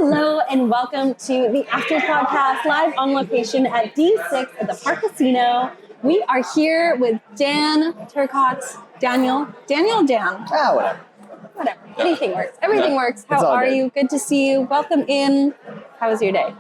Hello and welcome to the After Podcast live on location at D6 at the Park Casino. We are here with Dan, Turcotte, Daniel, Dan. Whatever. Anything works. Everything works. How are you? Good to see you. Welcome in. How was your day?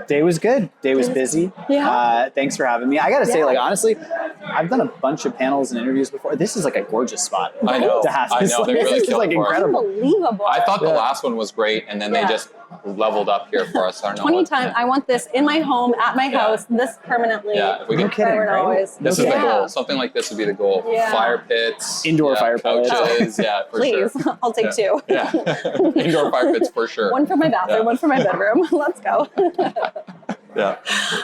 Day was good. Day was busy. Yeah. Thanks for having me. I gotta say, honestly, I've done a bunch of panels and interviews before. This is like a gorgeous spot. I know. To have. I know. They This really is killed like it for us. incredible. Unbelievable. I thought the last one was great, and then they just leveled up here for us. I don't know 20 times. I want this in my home, at my house, this permanently. Yeah, if we No can. kidding, Forever and right? always. This is the goal. Something like this would be the goal. Yeah. Fire pits, Indoor fire pits. couches. Yeah, for Please, sure. I'll take two. Yeah, indoor fire pits for sure. One for my bathroom, one for my bedroom. Let's go. Yeah.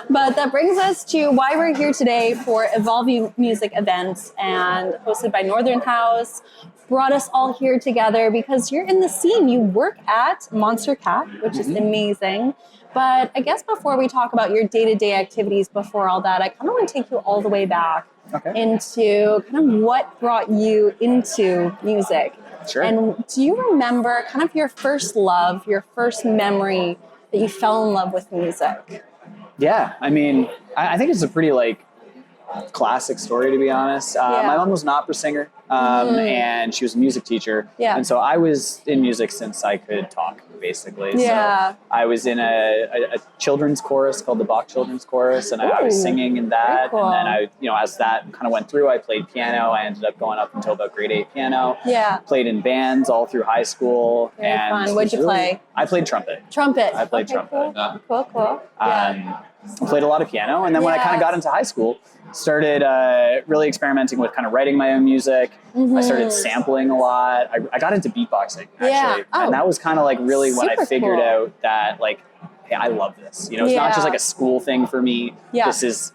But that brings us to why we're here today for Evolving Music events and hosted by Northern House. Brought us all here together because you're in the scene. You work at Monstercat, which is amazing. But I guess before we talk about your day-to-day activities before all that, I kind of want to take you all the way back into kind of what brought you into music. Sure. And do you remember kind of your first love, your first memory that you fell in love with music? Yeah, I mean, I think it's a pretty classic story, to be honest. My mom was an opera singer, and she was a music teacher. Yeah. And so I was in music since I could talk, basically. Yeah. So I was in a children's chorus called the Bach Children's Chorus, and I was singing in that. Cool. And then as that kind of went through, I played piano. I ended up going up until about grade 8 piano. Yeah. Played in bands all through high school. Very fun. What'd you play? I played trumpet. Trumpet. I played trumpet. Cool. Yeah. Cool. Yeah. I played a lot of piano, and then when I kind of got into high school, started really experimenting with kind of writing my own music. I started sampling a lot. I got into beatboxing, actually. And that was kind of really when I figured out that hey, I love this. It's not just a school thing for me. Yeah. This is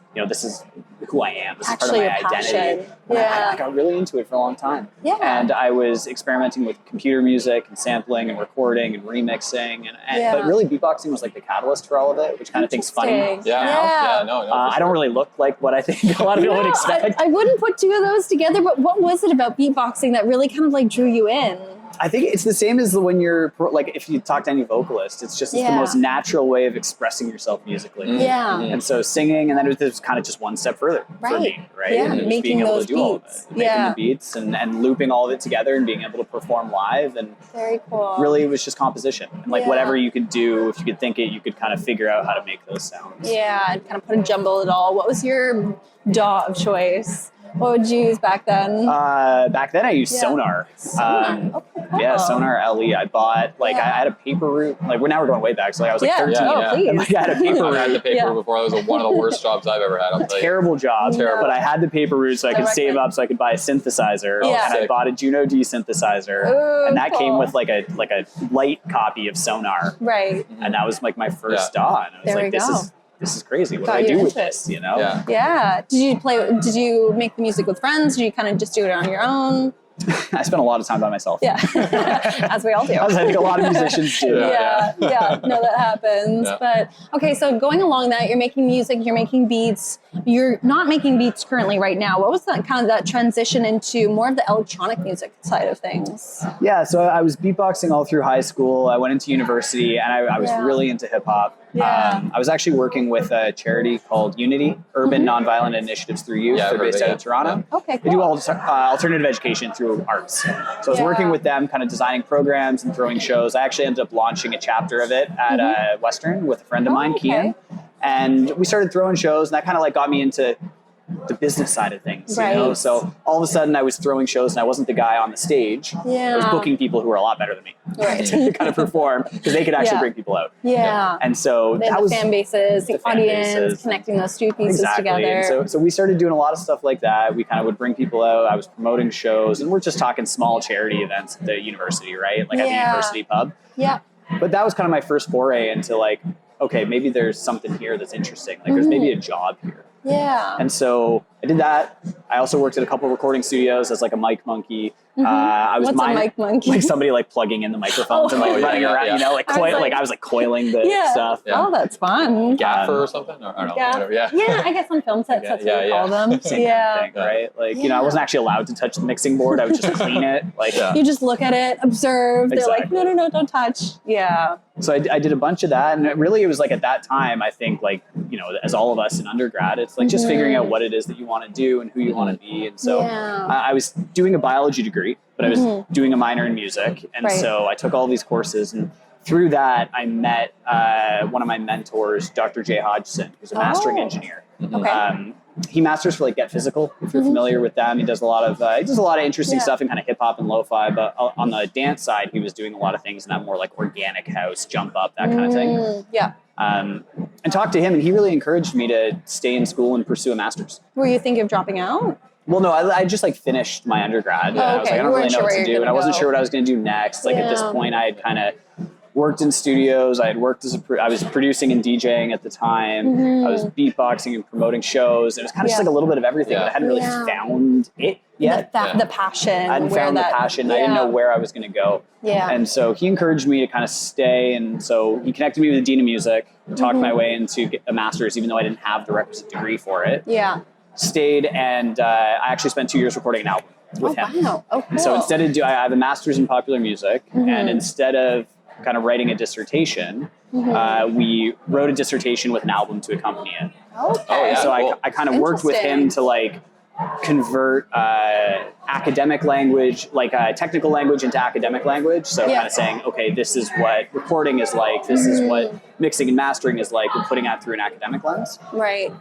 who I am. This Actually is part of my your identity. passion. And Yeah. I got really into it for a long time. Yeah. And I was experimenting with computer music and sampling and recording and remixing. But really beatboxing was the catalyst for all of it, which kind of thinks funny. Yeah. No. I don't really look like what I think a lot of people would expect. I wouldn't put two of those together, but what was it about beatboxing that really kind of drew you in? I think it's the same as when you're if you talk to any vocalist, it's just the most natural way of expressing yourself musically. Yeah. And so singing, and then it was kind of just one step further for me, right? Yeah, And just making being able those to do all of beats. it. Making the beats and looping all of it together and being able to perform live. And very cool. really it was just composition. And whatever you could do, if you could think it, you could kind of figure out how to make those sounds. Yeah, and kind of put a jumble it all. What was your DAW of choice? What would you use back then? Back then I used Sonar. Cool. Yeah, Sonar LE. I bought I had a paper route. Now we're going way back. So I was 13. Please. And I had a paper route. I've had the paper before. That was one of the worst jobs I've ever had. Terrible job. Terrible. But I had the paper route so I could save up so I could buy a synthesizer. Yeah. And I bought a Juno D synthesizer. Ooh, and that cool. came with a light copy of Sonar. Right. And that was my first DAW. And I was There we go. this is crazy. What do I do with this? Yeah. Yeah. Did you make the music with friends? Did you kind of just do it on your own? I spent a lot of time by myself. Yeah. As we all do. As I think a lot of musicians do. Yeah. No, that happens. Yeah. But okay, so going along that, you're making music, you're making beats. You're not making beats currently right now. What was that transition into more of the electronic music side of things? Yeah, so I was beatboxing all through high school. I went into university and I was really into hip hop. Yeah. I was actually working with a charity called Unity, Urban Nonviolent Initiatives Through Youth. Yeah, They're based out of Toronto. Okay, They do cool. alternative education through arts. So I was working with them, kind of designing programs and throwing shows. I actually ended up launching a chapter of it at Western with a friend of mine, Kian. And we started throwing shows, and that kind of got me into the business side of things, you know? So all of a sudden I was throwing shows and I wasn't the guy on the stage. I was booking people who were a lot better than me to kind of perform because they could actually bring people out. Yeah. And so that was fan bases, the audience, connecting those two pieces together. And so we started doing a lot of stuff like that. We kind of would bring people out. I was promoting shows, and we're just talking small charity events at the university, right? At the university pub. Yeah. But that was kind of my first foray into okay, maybe there's something here that's interesting. There's maybe a job here. Yeah. And so I did that. I also worked at a couple of recording studios as a mic monkey. I was What's a mic monkey? like somebody like plugging in the microphones and like running around, you know, like I was like coiling the stuff. Yeah. Oh, that's fun. Gaffer or something? Or no, whatever. Yeah. I guess on film sets that's what we call them. Same kind of thing, right? Like, you know, I wasn't actually allowed to touch the mixing board. I would just clean it. Like you just look at it, observe. Exactly. They're like, no, don't touch. Yeah. So I did a bunch of that, and it was like at that time, I think, like, you know, as all of us in undergrad, it's like just figuring out what it is that you want to do and who you want to be. And so I was doing a biology degree, but I was doing a minor in music. And so I took all these courses, and through that, I met one of my mentors, Dr. Jay Hodgson, who's a mastering engineer. He masters for like Get Physical, if you're familiar with them. He does a lot of interesting stuff in kind of hip hop and lo-fi, but on the dance side, he was doing a lot of things in that more like organic house, jump up, that kind of thing. And talked to him, and he really encouraged me to stay in school and pursue a master's. Were you thinking of dropping out? Well, no, I just like finished my undergrad. I was like, I don't really know what to do, and I wasn't sure what I was going to do next. Like at this point, I had kind of worked in studios. I had worked I was producing and DJing at the time. I was beatboxing and promoting shows. It was kind of just like a little bit of everything, but I hadn't really found it yet. The passion. I hadn't found the passion. I didn't know where I was going to go. And so he encouraged me to kind of stay. And so he connected me with the Dean of Music, talked my way into a master's, even though I didn't have the requisite degree for it. Stayed, and I actually spent 2 years recording an album with him. Wow. Oh, cool. So instead of I have a master's in popular music, and instead of kind of writing a dissertation, we wrote a dissertation with an album to accompany it. So I kind of worked with him to like convert academic language, like technical language, into academic language. So kind of saying, okay, this is what recording is like, this is what mixing and mastering is like, we're putting that through an academic lens. Right.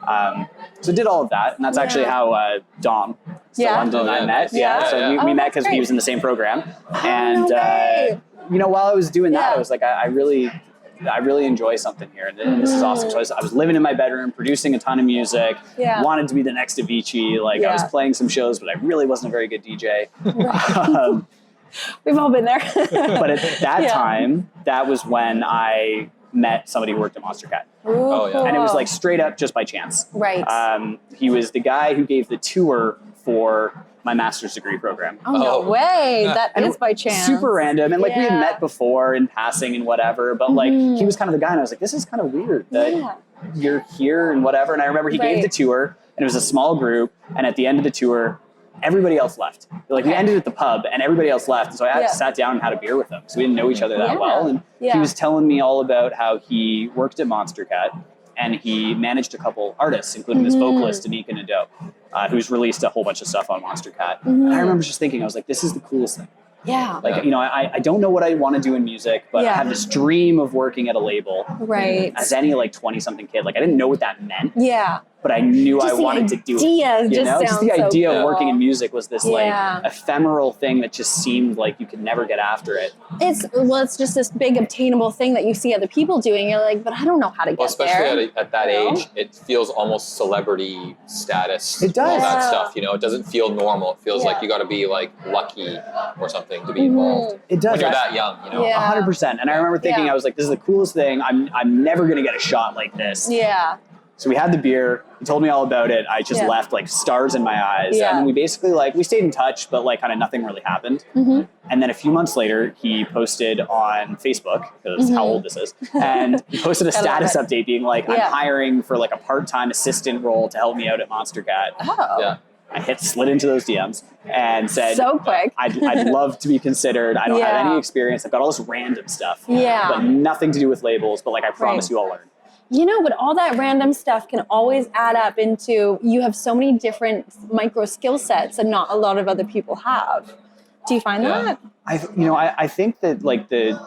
So did all of that, and that's actually how Dom London and I met. So we met because he was in the same program. And you know, while I was doing that, I was like, I really enjoy something here, and this is awesome. So I was living in my bedroom, producing a ton of music, wanted to be the next Avicii. Like I was playing some shows, but I really wasn't a very good DJ. We've all been there. But at that time, that was when I met somebody who worked at Monstercat. And it was like straight up just by chance. Right. He was the guy who gave the tour for my master's degree program. Oh, no way. That is by chance. Super random. And like we had met before in passing and whatever, but like he was kind of the guy, and I was like, this is kind of weird that you're here and whatever. And I remember he gave the tour, and it was a small group, and at the end of the tour, everybody else left. Like we ended at the pub and everybody else left. And so I sat down and had a beer with him. So we didn't know each other that well. And he was telling me all about how he worked at Monstercat, and he managed a couple artists, including this vocalist, Anika Nadeau, who's released a whole bunch of stuff on Monstercat. And I remember just thinking, I was like, this is the coolest thing. Like, you know, I don't know what I want to do in music, but I have this dream of working at a label. As any like 20-something kid. Like I didn't know what that meant. But I knew I wanted to do it. You know, just the idea of working in music was this like ephemeral thing that just seemed like you could never get after it. It's just this big obtainable thing that you see other people doing. You're like, but I don't know how to get there. Especially at that age, it feels almost celebrity status. It does. All that stuff, you know, it doesn't feel normal. It feels like you got to be like lucky or something to be involved. It does. When you're that young, you know. 100%. And I remember thinking, I was like, this is the coolest thing. I'm never going to get a shot like this. So we had the beer. He told me all about it. I just left like stars in my eyes. And then we basically we stayed in touch, but like kind of nothing really happened. And then a few months later, he posted on Facebook, because how old this is, and he posted a status update being like, I'm hiring for like a part-time assistant role to help me out at Monstercat. I slid into those DMs and said, so quick. I'd love to be considered. I don't have any experience. I've got all this random stuff, but nothing to do with labels. But like, I promise you I'll learn. You know, but all that random stuff can always add up into, you have so many different micro skill sets that not a lot of other people have. Do you find that? I think that like the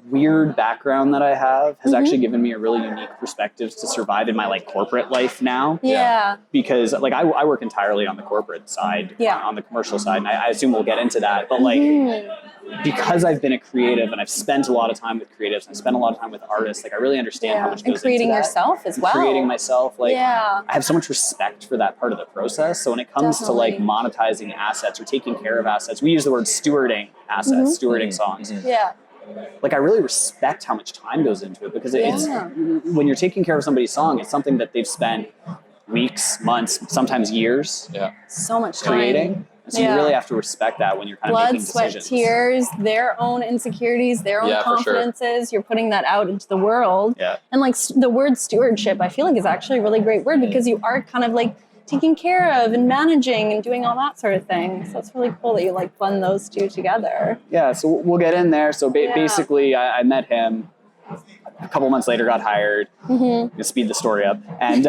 weird background that I have has actually given me a really unique perspective to survive in my like corporate life now. Because like I work entirely on the corporate side, on the commercial side, and I assume we'll get into that. But like, because I've been a creative and I've spent a lot of time with creatives and I spent a lot of time with artists, like I really understand how much goes into that. And creating yourself as well. Creating myself, like I have so much respect for that part of the process. So when it comes to like monetizing assets or taking care of assets, we use the word stewarding assets, stewarding songs. Like I really respect how much time goes into it, because it's when you're taking care of somebody's song, it's something that they've spent weeks, months, sometimes years so much time creating. And so you really have to respect that when you're kind of Blood, making sweat, decisions. tears, their own insecurities, their own confidences. You're putting that out into the world. Yeah. And like the word stewardship, I feel like is actually a really great word because you are kind of like taking care of and managing and doing all that sort of thing. So it's really cool that you like blend those two together. Yeah, so we'll get in there. So basically, I met him. A couple months later, got hired. To speed the story up, and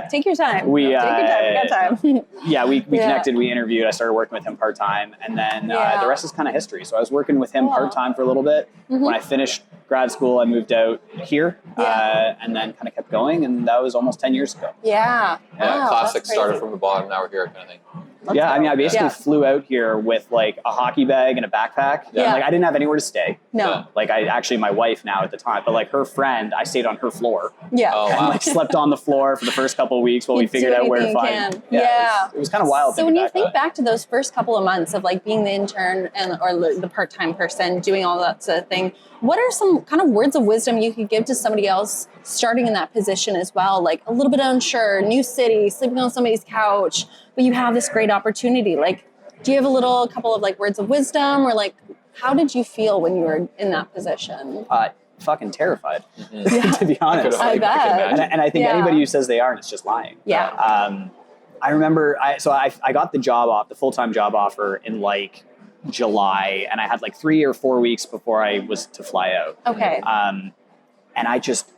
take your time. We take your time. We got time. Yeah, we connected. We interviewed. I started working with him part time, and then the rest is kind of history. So I was working with him part time for a little bit. When I finished grad school, I moved out here, and then kind of kept going, and that was almost 10 years ago. Yeah. Wow, classic. Started from the bottom, now we're here, kind of thing. I mean, I basically flew out here with like a hockey bag and a backpack. Yeah. Like I didn't have anywhere to stay. No. Like I actually, my wife now at the time, but like her friend, I stayed on her floor. Yeah. Oh, wow. And like slept on the floor for the first couple of weeks while we figured out where to find. It was kind of wild. So when you think back to those first couple of months of like being the intern or the part-time person doing all that sort of thing, what are some kind of words of wisdom you could give to somebody else starting in that position as well? Like a little bit unsure, new city, sleeping on somebody's couch, but you have this great opportunity. Like, do you have a couple of like words of wisdom, or like, how did you feel when you were in that position? Fucking terrified, to be honest. I bet. And I think anybody who says they aren't is just lying. Yeah. I remember, I got the full-time job offer in like July, and I had like 3 or 4 weeks before I was to fly out. Okay. And I just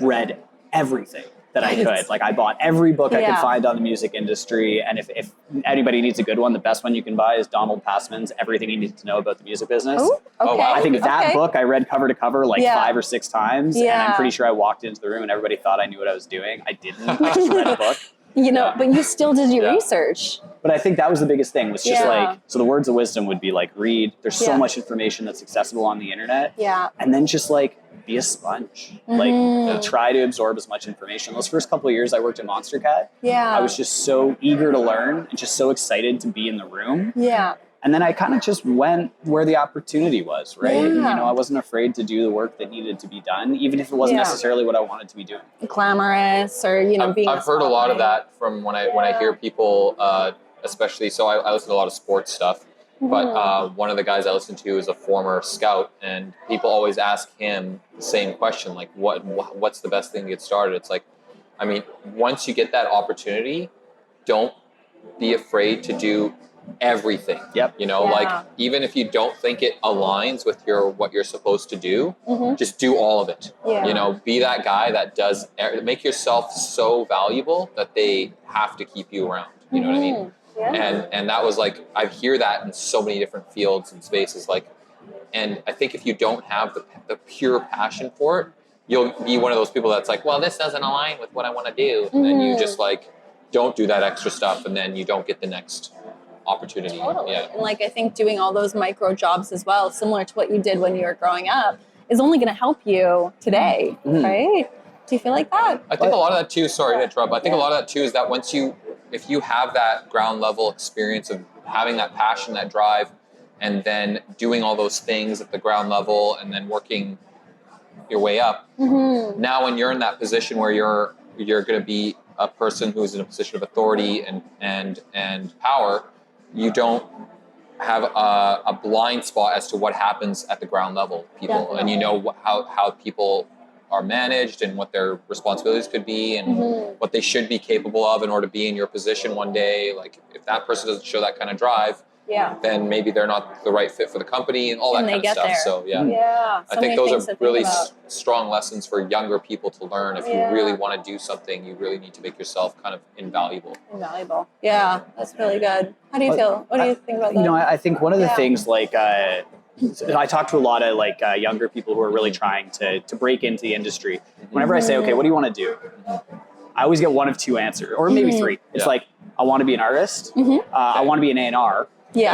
read everything that I could. Like I bought every book I could find on the music industry. And if anybody needs a good one, the best one you can buy is Donald Passman's Everything You Need to Know About the Music Business. Ooh, okay. Oh, wow. I think that book I read cover to cover like 5 or 6 times. And I'm pretty sure I walked into the room and everybody thought I knew what I was doing. I didn't. I just read a book. But you still did your research. But I think that was the biggest thing, was just like, so the words of wisdom would be like, read. There's so much information that's accessible on the internet. Yeah. And then just like, be a sponge. Like, try to absorb as much information. Those first couple of years I worked at Monstercat, I was just so eager to learn and just so excited to be in the room. Yeah. And then I kind of just went where the opportunity was, right? Yeah. And, I wasn't afraid to do the work that needed to be done, even if it wasn't necessarily what I wanted to be doing. Glamorous, or being. I've heard a lot of that from when I hear people, especially. So I listen to a lot of sports stuff, but one of the guys I listen to is a former scout, and people always ask him the same question, like, what's the best thing to get started? It's like, I mean, once you get that opportunity, don't be afraid to do everything. Yep. Like even if you don't think it aligns with what you're supposed to do, just do all of it. Be that guy that does, make yourself so valuable that they have to keep you around. You know what I mean? Yeah. And that was like, I hear that in so many different fields and spaces, like, and I think if you don't have the pure passion for it, you'll be one of those people that's like, well, this doesn't align with what I want to do. And then you just like, don't do that extra stuff, and then you don't get the next opportunity. Totally. Yeah. And like, I think doing all those micro jobs as well, similar to what you did when you were growing up, is only going to help you today, right? Do you feel like that? I think a lot of that too, sorry to interrupt, I think a lot of that too is that if you have that ground level experience of having that passion, that drive, and then doing all those things at the ground level and then working your way up, now when you're in that position where you're going to be a person who's in a position of authority and power, you don't have a blind spot as to what happens at the ground level, people, and how people are managed and what their responsibilities could be and what they should be capable of in order to be in your position one day. Like if that person doesn't show that kind of drive, then maybe they're not the right fit for the company and all that kind of stuff. There. So I think those are really strong lessons for younger people to learn. If you really want to do something, you really need to make yourself kind of invaluable. Yeah, that's really good. How do you feel? What do you think about that? I think one of the things, like, I talk to a lot of like younger people who are really trying to break into the industry. Whenever I say, okay, what do you want to do? I always get one of 2 answers, or maybe 3. It's like, I want to be an artist, I want to be an A&R,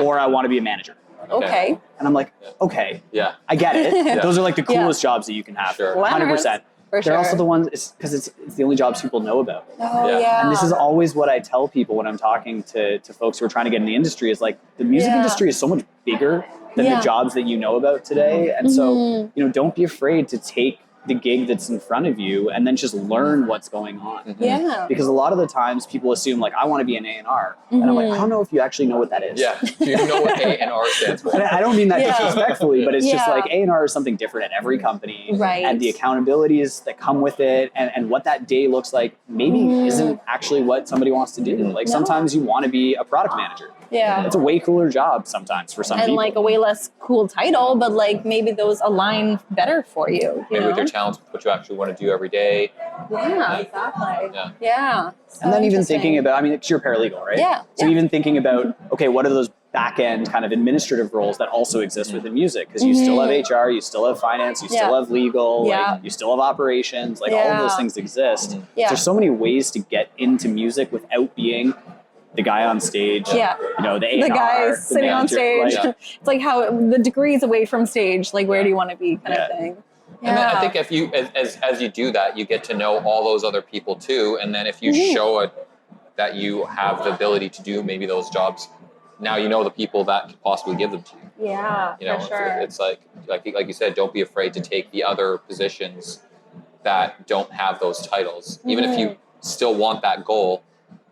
or I want to be a manager. Okay. And I'm like, okay, I get it. Those are like the coolest jobs that you can have. Sure. 100%. For They're sure. also the ones, because it's the only jobs people know about. And this is always what I tell people when I'm talking to folks who are trying to get in the industry, is like, the music industry is so much bigger than the jobs that you know about today. And so, don't be afraid to take the gig that's in front of you and then just learn what's going on. Yeah. Because a lot of the times people assume like, I want to be an A&R. And I'm like, I don't know if you actually know what that is. Yeah. Do you know what A&R stands for? And I don't mean that Yeah. disrespectfully, but it's just Yeah. like A&R is something different at every company. Right. And the accountabilities that come with it and what that day looks like maybe isn't actually what somebody wants to do. Like No. sometimes you want to be a product manager. Yeah. It's a way cooler job sometimes for some And people. like a way less cool title, but like maybe those align better for you. Maybe know? with your talents, with what you actually want to do every day. Yeah, exactly. Yeah. Yeah. So and then even interesting. thinking about, I mean, you're paralegal, right? Yeah, So yeah. even thinking about, okay, what are those back end kind of administrative roles that also exist within music? Because you still have HR, you still have finance, you still Yeah. have legal, Yeah. like, you still have operations, like all of Yeah. those things exist. Yeah. There's so many ways to get into music without being the guy on stage, Yeah. you know, the A&R, The guy sitting on manager, stage. like, It's like how the degrees away from stage, like where do you want to be kind of thing. And then I think if you, as you do that, you get to know all those other people too. And then if you show it that you have the ability to do maybe those jobs, now you know the people that could possibly give them to you. Yeah, You know, for sure. it's like you said, don't be afraid to take the other positions that don't have those titles. Even if you still want that goal,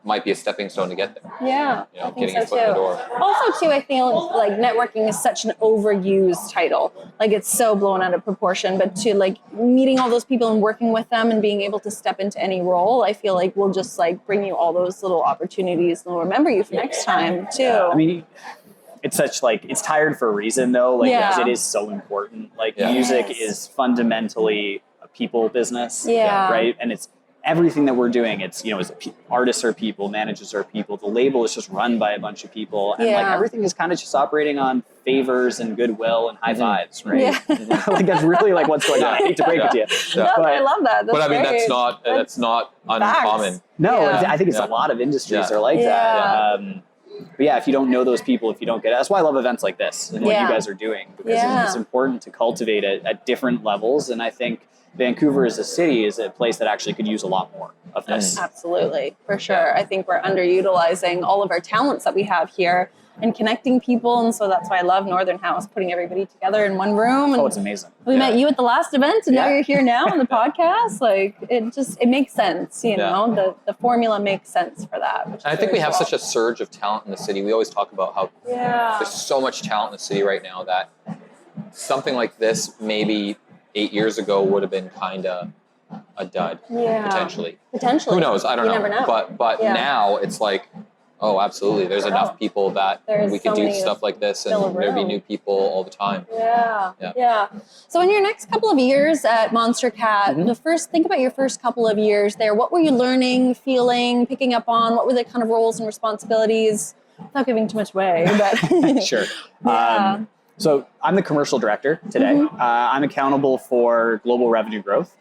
might be a stepping stone to get there. Yeah, You know, I think getting your so foot in the too. door. Also, too, I feel like networking is such an overused title. Like it's so blown out of proportion. But to like meeting all those people and working with them and being able to step into any role, I feel like will just like bring you all those little opportunities and they'll remember you for next time too. I mean, it's such like, it's tired for a reason though, like Yeah. because it is so important. Like Yeah. music Yes. is fundamentally a people business, Yeah. right? And it's everything that we're doing. It's, you know, artists are people, managers are people. The label is just run by a bunch of people. And like Yeah. everything is kind of just operating on favors and goodwill and high fives, right? Yeah. Like that's really like what's going on. I hate to break it to you. Yeah. No, I love that. But I mean, great. that's not uncommon. No, Yeah. I think it's Yeah. a lot of industries Yeah. are like Yeah. that. But yeah, if you don't know those people, if you don't get it, that's why I love events like this and what Yeah. you guys are doing, because Yeah. it's important to cultivate it at different levels. And I think Vancouver as a city is a place that actually could use a lot more of this. Absolutely, for sure. I think we're underutilizing all of our talents that we have here and connecting people. And so that's why I love Northern House, putting everybody together in one room. And Oh, it's amazing. we met you at the last event and now Yeah. you're here now on the podcast. Like it makes sense, you Yeah. know, the formula makes sense for that. And I think we have such a surge of talent in the city. We always talk about how there's so much talent in the city right now that something like this maybe 8 years ago would have been kind of a dud, potentially. Potentially. Who knows? I don't You know. never know. But Yeah. now it's like, oh, absolutely. There's enough people that There's we could so do many stuff like this, fill a and there'd be room. new people all the time. Yeah. So in your next couple of years at Monstercat, think about your first couple of years there. What were you learning, feeling, picking up on? What were the kind of roles and responsibilities? Without giving too much away, but Sure. Yeah. So I'm the commercial director today. I'm accountable for global revenue growth.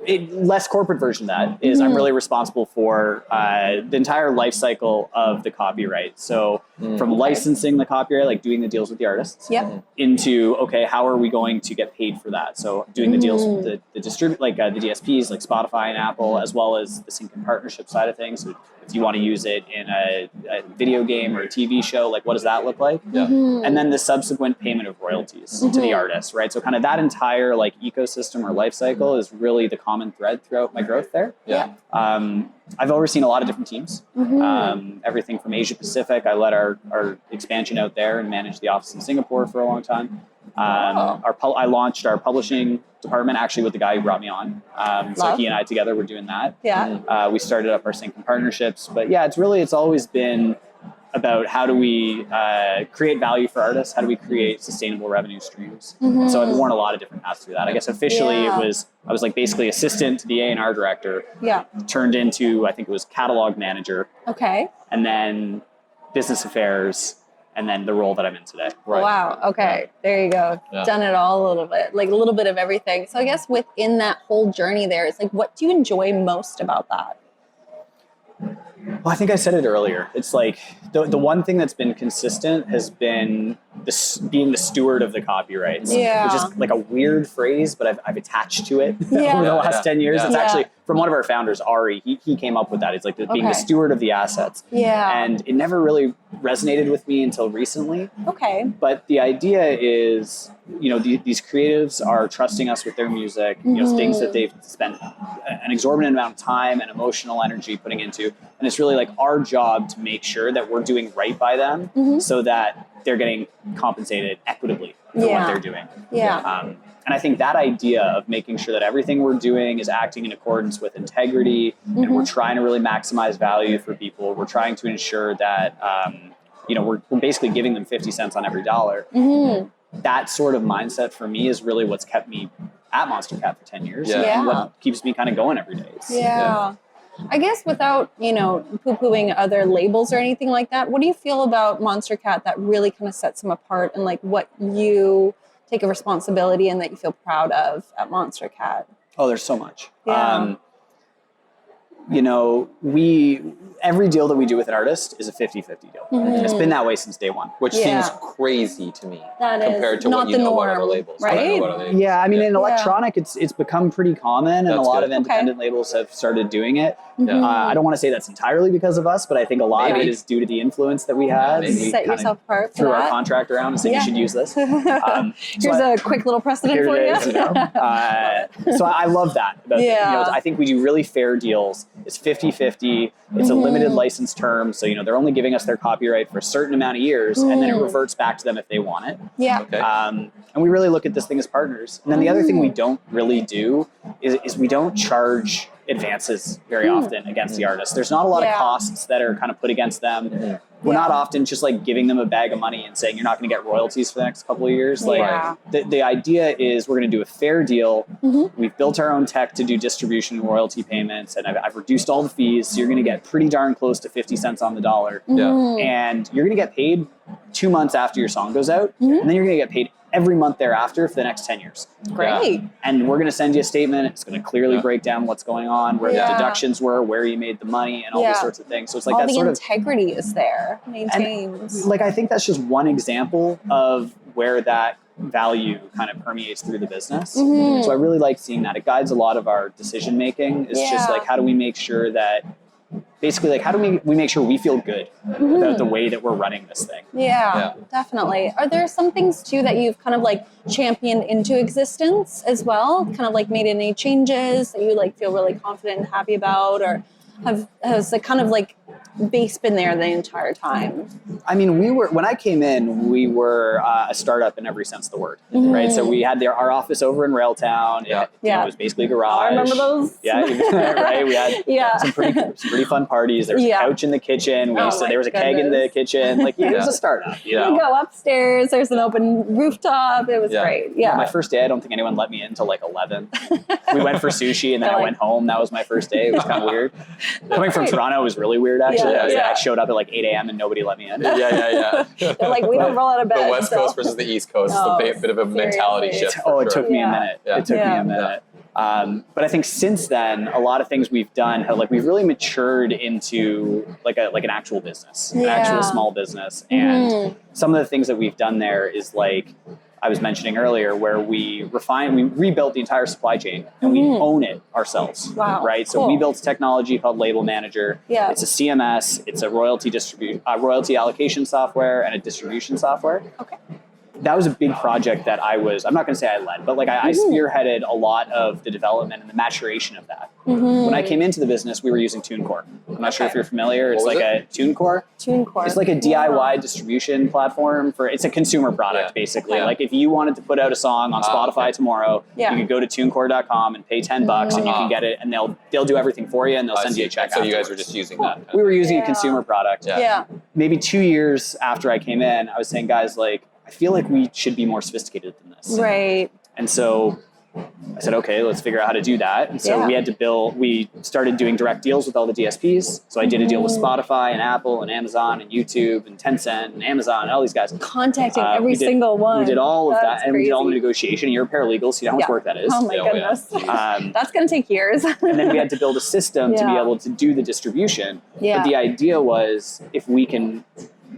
Less corporate version of that is I'm really responsible for the entire life cycle of the copyright. So from licensing the copyright, like doing the deals with the artists, into, okay, how are we going to get paid for that? So doing the deals with the distribute, like the DSPs, like Spotify and Apple, as well as the sync and partnership side of things. So if you want to use it in a video game or a TV show, like what does that look like? And then the subsequent payment of royalties to the artist, right? So kind of that entire like ecosystem or life cycle is really the common thread throughout my growth there. I've overseen a lot of different teams, everything from Asia Pacific. I led our expansion out there and managed the office in Singapore for a long time. I launched our publishing department actually with the guy who brought me on. So he and I together were doing that. We started up our sync and partnerships. But yeah, it's always been about how do we create value for artists? How do we create sustainable revenue streams? So I've worn a lot of different hats through that. I guess officially I was like basically assistant to the A&R director, turned into, I think it was catalog manager. Okay. And then business affairs, and then the role that I'm in today. Wow. Okay. There you go. Done it all a little bit, like a little bit of everything. So I guess within that whole journey there, it's like, what do you enjoy most about that? Well, I think I said it earlier. It's like the one thing that's been consistent has been this being the steward of the copyrights, which is like a weird phrase, but I've attached to it over the last 10 years. It's actually from one of our founders, Ari. He came up with that. It's like being the steward of the assets. And it never really resonated with me until recently. But the idea is, you know, these creatives are trusting us with their music, you know, things that they've spent an exorbitant amount of time and emotional energy putting into. And it's really like our job to make sure that we're doing right by them so that they're getting compensated equitably for what they're doing. And I think that idea of making sure that everything we're doing is acting in accordance with integrity, and we're trying to really maximize value for people. We're trying to ensure that, you know, we're basically giving them 50 cents on every dollar. That sort of mindset for me is really what's kept me at Monstercat for 10 years and what keeps me kind of going every day. I guess without, you know, poo-pooing other labels or anything like that, what do you feel about Monstercat that really kind of sets them apart, and like what you take a responsibility and that you feel proud of at Monstercat? Oh, there's so much. You know, every deal that we do with an artist is a 50-50 deal. It's been that way since day one. Which seems crazy to me compared to what you know about other labels. Right? Yeah, I mean, in electronic, it's become pretty common, and a lot of independent labels have started doing it. I don't want to say that's entirely because of us, but I think a lot of it is due to the influence that we had. And we set yourself apart for threw our contract around and said, you should use this. Here's a quick little precedent for you. So I love that. You know, I think we do really fair deals. It's 50-50. It's a limited license term. So, you know, they're only giving us their copyright for a certain amount of years, and then it reverts back to them if they want it. And we really look at this thing as partners. And then the other thing we don't really do is we don't charge advances very often against the artist. There's not a lot of costs that are kind of put against them. We're not often just like giving them a bag of money and saying you're not going to get royalties for the next couple of years. Like the idea is we're going to do a fair deal. We've built our own tech to do distribution and royalty payments, and I've reduced all the fees, so you're going to get pretty darn close to 50 cents on the dollar. And you're going to get paid 2 months after your song goes out, and then you're going to get paid every month thereafter for the next 10 years. Great. And we're going to send you a statement. It's going to clearly break down what's going on, where the deductions were, where you made the money, and all these sorts of things. So it's like all that the sort of integrity is there, maintained. Like, I think that's just one example of where that value kind of permeates through the business. So I really like seeing that. It guides a lot of our decision making. It's just like, how do we make sure that basically, like, how do we make sure we feel good about the way that we're running this thing? Definitely. Are there some things too that you've kind of like championed into existence as well? Kind of like made any changes that you like feel really confident and happy about, or has the kind of like base been there the entire time? I mean, when I came in, we were a startup in every sense of the word, right? So we had our office over in Railtown. It was basically a garage. I remember those. Right. We had some pretty fun parties. There was a couch in the kitchen. There was a keg in the kitchen. Like, it was a startup. You know? You go upstairs. There's an open rooftop. It was great. My first day, I don't think anyone let me in until like 11. We went for sushi, and then I went home. That was my first day. It was kind of weird. Coming from Toronto, it was really weird, actually. I showed up at like 8 a.m. and nobody let me in. They're like, we don't roll out of bed. The West Coast versus the East Coast. It's a bit of a mentality shift. It took me a minute. It took me a minute. But I think since then, a lot of things we've done, we've really matured into like an actual business, an actual small business. And some of the things that we've done there is like I was mentioning earlier, where we rebuilt the entire supply chain, and we own it ourselves. Right? So we built technology called Label Manager. It's a CMS, it's a royalty allocation software, and a distribution software. That was a big project that I'm not going to say I led, but like I spearheaded a lot of the development and the maturation of that. When I came into the business, we were using TuneCore. I'm not sure if you're familiar. It's like a TuneCore. It's like a DIY distribution platform it's a consumer product, basically. Like if you wanted to put out a song on Spotify tomorrow, you could go to tunecore.com and pay $10 and you can get it, and they'll do everything for you, and they'll send you a check. So you guys were just using that. We were using a consumer product. Maybe 2 years after I came in, I was saying, guys, like, I feel like we should be more sophisticated than this. Right. And so I said, okay, let's figure out how to do that. And so we started doing direct deals with all the DSPs. So I did a deal with Spotify and Apple and Amazon and YouTube and Tencent and Amazon and all these guys. Contacting every single one. We did all of that, and we did all the crazy. negotiation. You're a paralegal, so you know how much work that is. Oh my goodness. That's going to take years. And then we had to build a system to be able to do the distribution. But the idea was, if we can,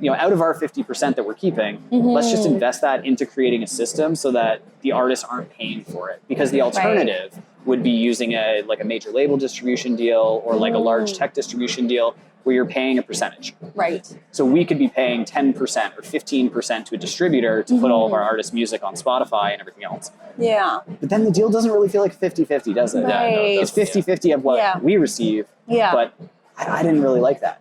out of our 50% that we're keeping, let's just invest that into creating a system so that the artists aren't paying for it. Because the alternative would be using a major label distribution deal or like a large tech distribution deal where you're paying a percentage. Right. So we could be paying 10% or 15% to a distributor to put all of our artists' music on Spotify and everything else. Yeah. But then the deal doesn't really feel like 50-50, does it? Right. It's 50-50 of what we receive. Yeah. But I didn't really like that.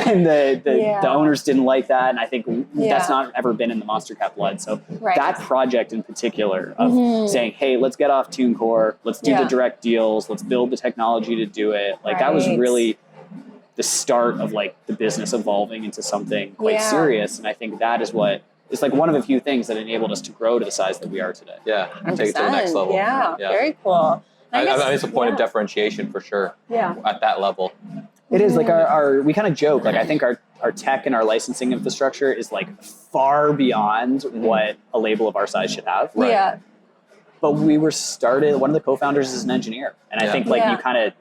And the owners didn't like that. And I think that's not ever been in the Monstercat blood. So that project in particular of saying, hey, let's get off TuneCore, let's do the direct deals, let's build the technology to do it. Like that was really the start of like the business evolving into something quite serious. And I think that is what it's like one of the few things that enabled us to grow to the size that we are today. Yeah, take it to the next level. Yeah, very cool. I mean, it's a point of differentiation for sure. Yeah, at that level. It is like our we kind of joke, like I think our tech and our licensing infrastructure is like far beyond what a label of our size should have. Right? Yeah. But we were started, one of the co-founders is an engineer. And I think like you kind of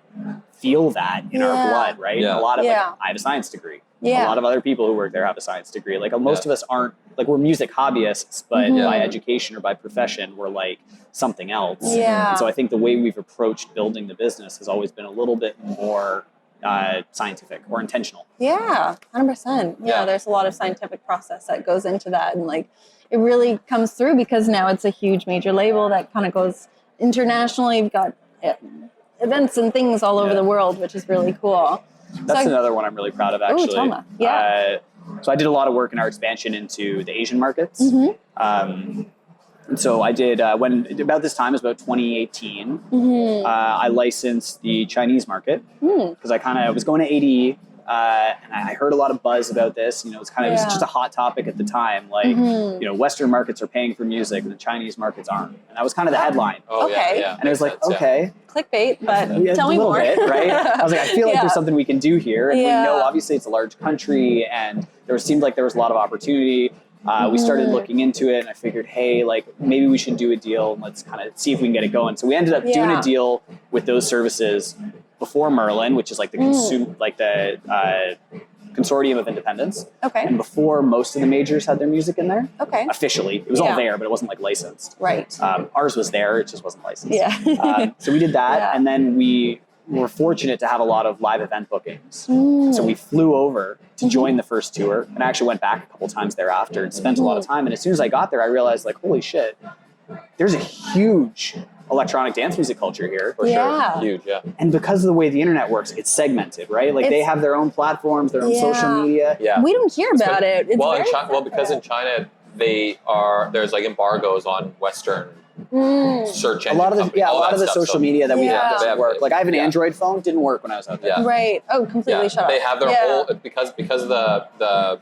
feel that in our blood, right? Yeah. A lot of like, I have a science degree. A lot of other people who work there have a science degree. Like most of us aren't, like we're music hobbyists, but by education or by profession, we're like something else. Yeah. And so I think the way we've approached building the business has always been a little bit more scientific or intentional. Yeah, 100%. Yeah, there's a lot of scientific process that goes into that. And like, it really comes through because now it's a huge major label that kind of goes internationally. You've got events and things all over the world, which is really cool. That's another one I'm really proud of, actually. Ooh, tell me. Yeah. So I did a lot of work in our expansion into the Asian markets. And so I did, when about this time, it was about 2018, I licensed the Chinese market because I was going to ADE and I heard a lot of buzz about this. It was it was just a hot topic at the time. Like, Western markets are paying for music and the Chinese markets aren't. And that was kind of the headline. Oh, okay. Yeah. And it was like, okay. Clickbait, but tell me more. Bit, right? I was like, I feel like there's something we can do here. And we know, obviously, it's a large country and seemed like there was a lot of opportunity. We started looking into it and I figured, hey, like maybe we should do a deal and let's kind of see if we can get it going. So we ended up doing a deal with those services before Merlin, which is like the consortium of independents. Okay. And before most of the majors had their music in there. Okay. Officially. It was all there, but it wasn't like licensed. Right. Ours was there, it just wasn't licensed. Yeah. So we did that and then we were fortunate to have a lot of live event bookings. So we flew over to join the first tour and I actually went back a couple times thereafter and spent a lot of time. And as soon as I got there, I realized like, holy shit, there's a huge electronic dance music culture here. For sure. Huge, yeah. And because of the way the internet works, it's segmented, right? Like they have their own platforms, their own social media. Yeah. We don't hear about it. It's because in China, there's like embargoes on Western search engine. A lot of the social media that we have doesn't work. Like I have an Android phone, didn't work when I was out there. Right. Oh, completely shut off. They have their whole because the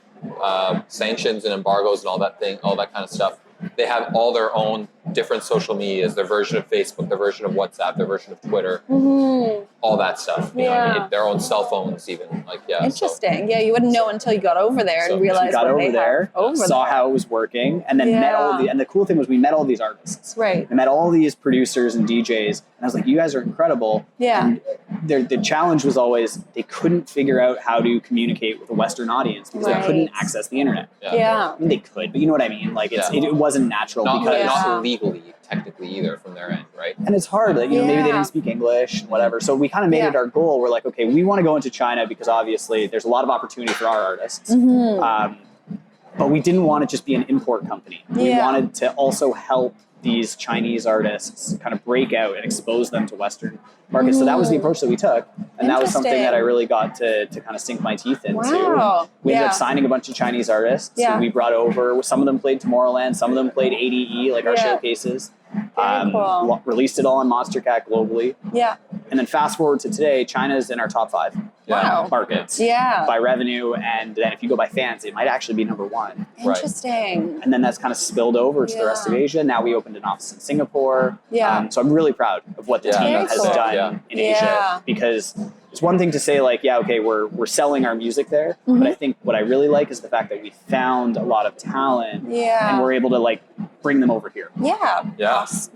sanctions and embargoes and all that kind of stuff. They have all their own different social medias, their version of Facebook, their version of WhatsApp, their version of Twitter, all that stuff. You know what I mean? Their own cell phones even. Interesting. Yeah, you wouldn't know until you got over there and realized got over there, saw how it was working, and then met all and the cool thing was we met all these artists. Right. We met all these producers and DJs, and I was like, you guys are incredible. Yeah. And the challenge was always they couldn't figure out how to communicate with a Western audience because they couldn't access the internet. I mean, they could, but you know what I mean? Like it wasn't natural because not legally, technically either from their end, right? And it's hard, like, maybe they didn't speak English, whatever. So we kind of made it our goal. We're like, okay, we want to go into China because obviously there's a lot of opportunity for our artists. But we didn't want to just be an import company. We wanted to also help these Chinese artists kind of break out and expose them to Western markets. So that was the approach that we took. And that was something that I really got to kind of sink my teeth into. Wow. We ended up signing a bunch of Chinese artists. Yeah. We brought over, some of them played Tomorrowland, some of them played ADE, like our showcases. Cool. Released it all on Monstercat globally. Yeah. And then fast forward to today, China is in our top 5 Wow. markets by revenue. And then if you go by fans, it might actually be number 1. Interesting. And then that's kind of spilled over to the rest of Asia. Now we opened an office in Singapore. So I'm really proud of what the team has done in Asia, because it's one thing to say like, okay, we're selling our music there. But I think what I really like is the fact that we found a lot of talent and we're able to like bring them over here.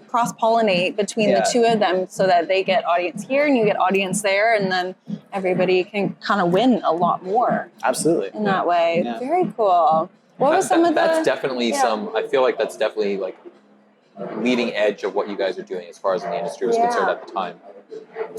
Cross-pollinate between the two of them so that they get audience here and you get audience there, and then everybody can kind of win a lot more. Absolutely. In that way. Very cool. What was some of the... That's definitely I feel like that's definitely like leading edge of what you guys are doing as far as in the industry was concerned at the time.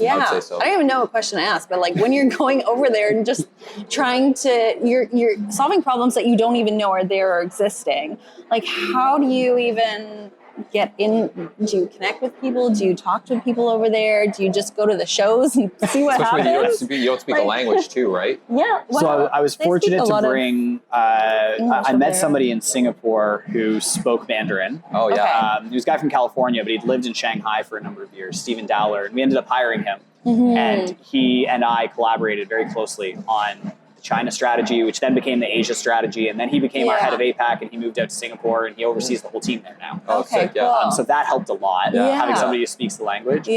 I would say so. I don't even know what question to ask, but like when you're going over there and just trying to, you're solving problems that you don't even know are there or existing. Like, how do you even get in? Do you connect with people? Do you talk to people over there? Do you just go to the shows and see what happens? You don't speak the language too, right? Yeah. Well, so I was fortunate to bring, I met somebody in Singapore who spoke Mandarin. Oh, yeah. He was a guy from California, but he'd lived in Shanghai for a number of years, Stephen Dowler, and we ended up hiring him. And he and I collaborated very closely on the China strategy, which then became the Asia strategy. And then he became our head of APAC, and he moved out to Singapore, and he oversees the whole team there now. Okay, cool. So that helped a lot, having somebody who speaks the language.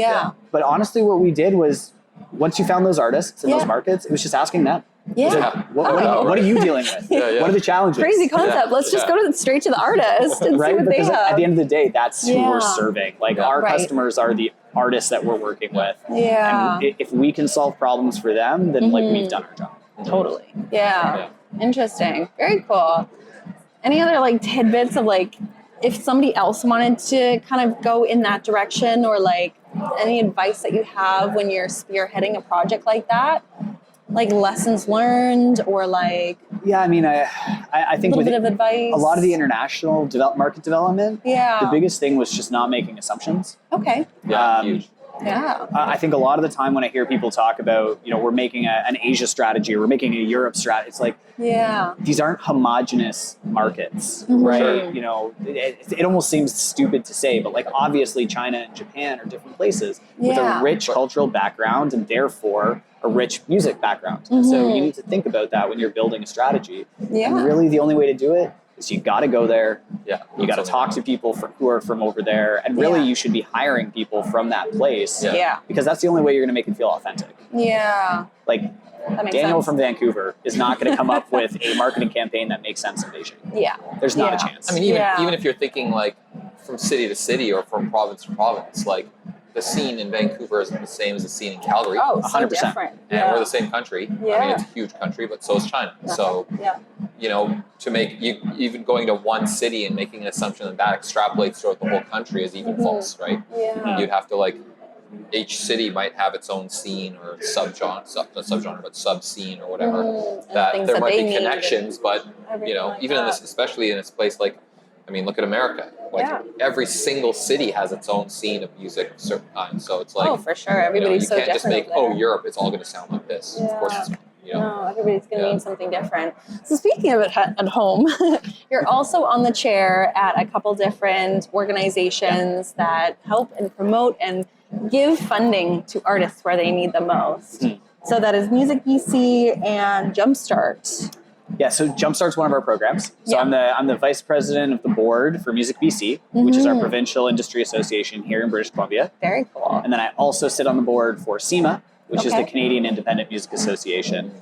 But honestly, what we did was, once you found those artists in those markets, it was just asking them. What are you dealing with? What are the challenges? Crazy concept. Let's just go straight to the artist and see what because they have. At the end of the day, that's who we're serving. Like our customers are the artists that we're working with. And if we can solve problems for them, then like we've done our job. Totally. Interesting. Very cool. Any other like tidbits of like, if somebody else wanted to kind of go in that direction, or like any advice that you have when you're spearheading a project like that? Like lessons learned, or like... Yeah, I mean, I think with bit of advice. A lot of the international market development, the biggest thing was just not making assumptions. Okay. Huge. I think a lot of the time when I hear people talk about, we're making an Asia strategy or we're making a Europe strategy, it's like, these aren't homogenous markets, right? Sure. It almost seems stupid to say, but like obviously China and Japan are different places with a rich cultural background and therefore a rich music background. So you need to think about that when you're building a strategy. And really the only way to do it is you got to go there. You got to talk to people who are from over there, and really you should be hiring people from that place. Because that's the only way you're going to make it feel authentic. Like Daniel from Vancouver is not going to come up with a marketing campaign that makes sense in Beijing. There's not a chance. I mean, even if you're thinking like from city to city or from province to province, like the scene in Vancouver isn't the same as the scene in Calgary. Oh, 100%. so different. And we're the same country. I mean, it's a huge country, but so is China. So, to make you even going to one city and making an assumption that extrapolates throughout the whole country is even false, right? You'd have to like, each city might have its own scene or subgenre, but sub-scene or whatever. That there might be connections, but even in this, especially in this place like, I mean, look at America. Like every single city has its own scene of music at certain times. So it's like, for sure, everybody's so different. You can't just make Europe. It's all going to sound like this. Of course, it's no, everybody's going to need something different. So speaking of it at home, you're also on the chair at a couple different organizations that help and promote and give funding to artists where they need the most. So that is Music BC and Jumpstart. Yeah, so Jumpstart's one of our programs. So I'm the vice president of the board for Music BC, which is our provincial industry association here in British Columbia. Very cool. And then I also sit on the board for CIMA, which is the Canadian Independent Music Association.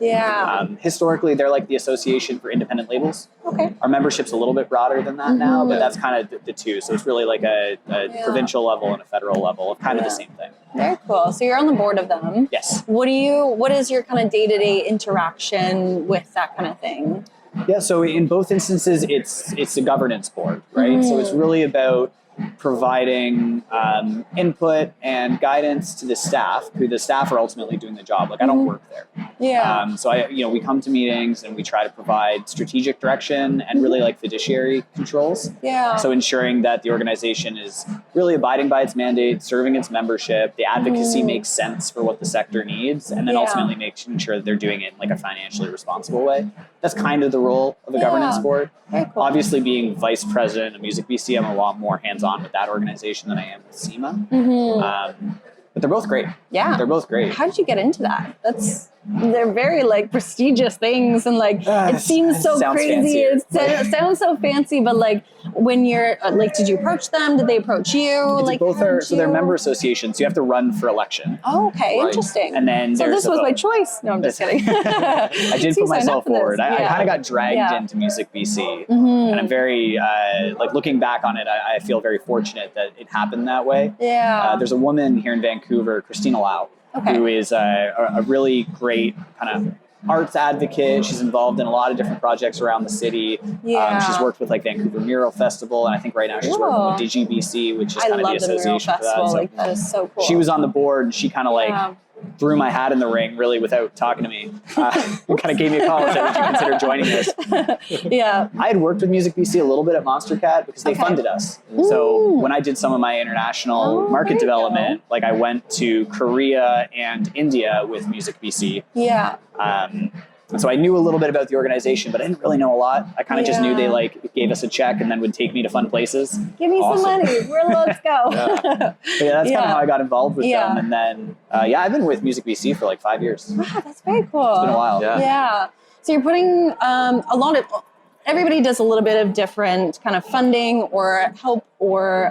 Historically, they're like the association for independent labels. Our membership's a little bit broader than that now, but that's kind of the two. So it's really like a provincial level and a federal level of kind of the same thing. Very cool. So you're on the board of them. Yes. What is your kind of day-to-day interaction with that kind of thing? Yeah, so in both instances, it's a governance board, right? So it's really about providing input and guidance to the staff, who the staff are ultimately doing the job. Like I don't work there. So we come to meetings and we try to provide strategic direction and really like fiduciary controls. So ensuring that the organization is really abiding by its mandate, serving its membership, the advocacy makes sense for what the sector needs, and then ultimately making sure that they're doing it in like a financially responsible way. That's kind of the role of a governance board. Cool. Obviously, being vice president of Music BC, I'm a lot more hands-on with that organization than I am with CIMA. But they're both great. Yeah. They're both great. How did you get into that? They're very like prestigious things, and like it seems so crazy. It sounds so fancy, but like when you're like, did you approach them? Did they approach you? Like both are, so they're member associations. You have to run for election. Oh, okay, interesting. And then so this was my choice. No, I'm just kidding. I did put myself forward. I kind of got dragged into Music BC, and I'm very like looking back on it. I feel very fortunate that it happened that way. Yeah. There's a woman here in Vancouver, Christina Lau, who is a really great kind of arts advocate. She's involved in a lot of different projects around the city. She's worked with like Vancouver Mural Festival, and I think right now she's working with DigiBC, which is kind of the association for that. So that is so cool. She was on the board, and she kind of like threw my hat in the ring, really, without talking to me. And kind of gave me a call and said, would you consider joining this? I had worked with Music BC a little bit at Monstercat because they funded us. So when I did some of my international market development, like I went to Korea and India with Music BC. And so I knew a little bit about the organization, but I didn't really know a lot. I kind of just knew they like gave us a check and then would take me to fun places. Give me some money. Let's go. But that's kind of how I got involved with them. And then, I've been with Music BC for like 5 years. Wow, that's very cool. It's been a while. Yeah. So you're putting a lot of, everybody does a little bit of different kind of funding or help or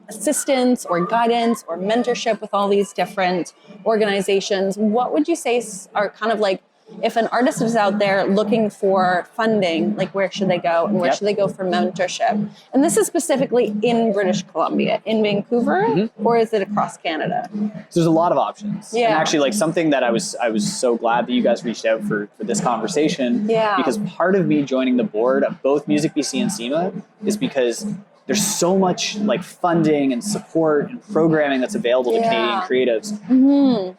assistance or guidance or mentorship with all these different organizations. What would you say are kind of like, if an artist is out there looking for funding, like where should they go and where should they go for mentorship? And this is specifically in British Columbia, in Vancouver, or is it across Canada? So there's a lot of options. And actually like something that I was so glad that you guys reached out for this conversation, because part of me joining the board of both Music BC and SEMA is because there's so much like funding and support and programming that's available to Canadian creatives.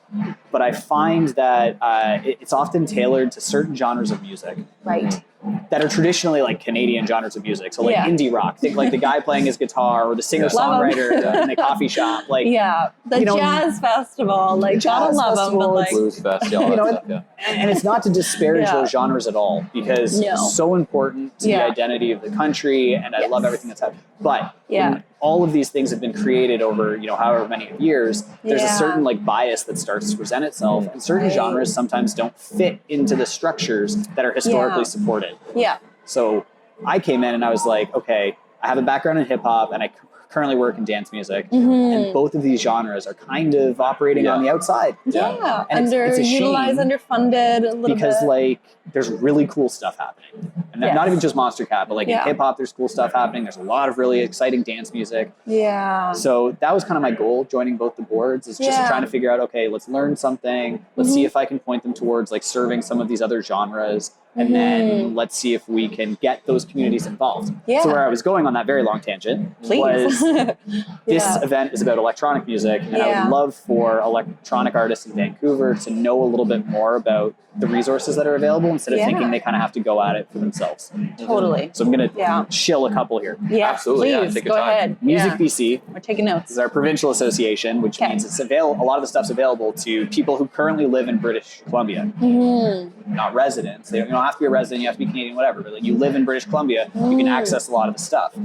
But I find that it's often tailored to certain genres of music. That are traditionally like Canadian genres of music. So like indie rock, think like the guy playing his guitar or the singer-songwriter in the coffee shop. Like the jazz festival, like gotta love them, but like blues fest, all that stuff, And it's not to disparage those genres at all, because it's so important to the identity of the country, and I love everything that's happened. But all of these things have been created over, however many years. There's a certain like bias that starts to present itself, and certain genres sometimes don't fit into the structures that are historically supported. So I came in and I was like, okay, I have a background in hip hop and I currently work in dance music, and both of these genres are kind of operating on the outside. And underutilized, underfunded a little because bit. Like there's really cool stuff happening. And not even just Monstercat, but like in hip hop, there's cool stuff happening. There's a lot of really exciting dance music. So that was kind of my goal, joining both the boards, is just trying to figure out, okay, let's learn something. Let's see if I can point them towards like serving some of these other genres. And then let's see if we can get those communities involved. So where I was going on that very long tangent was this event is about electronic music, and I would love for electronic artists in Vancouver to know a little bit more about the resources that are available instead of thinking they kind of have to go at it for themselves. Totally. So I'm going to chill a couple here. Absolutely. Please, Take go your time. ahead. Music BC. We're taking notes. Is our provincial association, which means it's a lot of the stuff's available to people who currently live in British Columbia. Not residents. You don't have to be a resident, you have to be Canadian, whatever. But like you live in British Columbia, you can access a lot of the stuff.